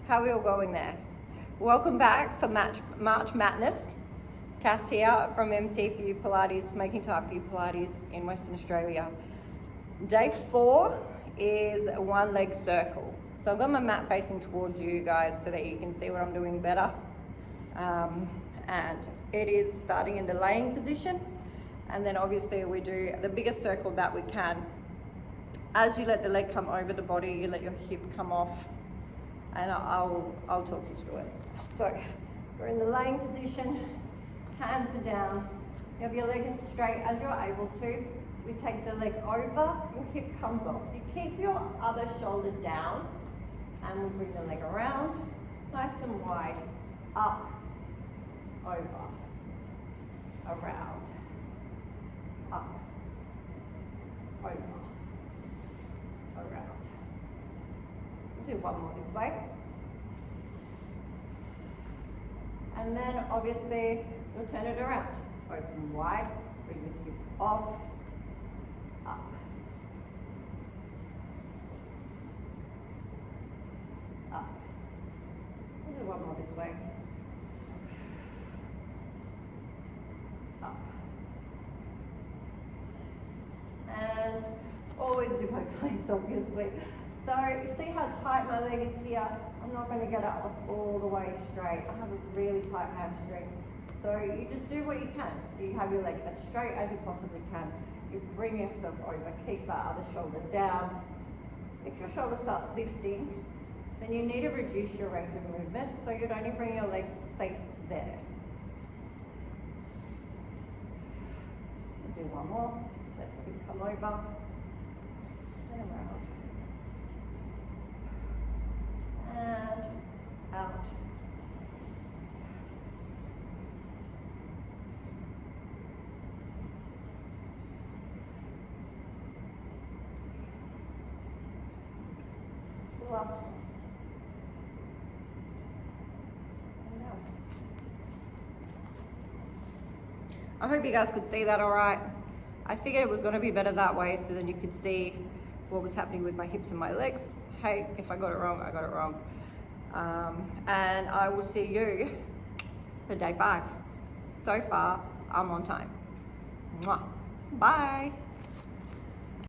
How are we all going there? Welcome back for March Madness. Cass here from MT for You Pilates, making time for you Pilates in Western Australia. Day 4 is one leg circle. So I've got my mat facing towards you guys so that you can see what I'm doing better. And it is starting in the laying position. And then obviously we do the biggest circle that we can. As you let the leg come over the body, you let your hip come off, and I'll talk you through it. So we're in the laying position, hands are down, you have your leg as straight as you're able to. We take the leg over, your hip comes off. You keep your other shoulder down, and we'll bring the leg around, nice and wide, up, over, around, up, over, around. We'll do one more this way. And then obviously you'll turn it around. Open wide, bring the hip off, up. Up. We'll do one more this way. Up. And always do both legs, obviously. So you see how tight my leg is here? I'm not going to get up all the way straight. I have a really tight hamstring. So you just do what you can. You have your leg as straight as you possibly can. You bring yourself over, keep that other shoulder down. If your shoulder starts lifting, then you need to reduce your range of movement, so you'd only bring your leg safe there. Do one more, let the hip come over, and around, and out. The last one. And out. I hope you guys could see that all right. I figured it was going to be better that way so then you could see what was happening with my hips and my legs. Hey, if I got it wrong, I got it wrong. And I will see you for day 5. So far, I'm on time. Mwah. Bye.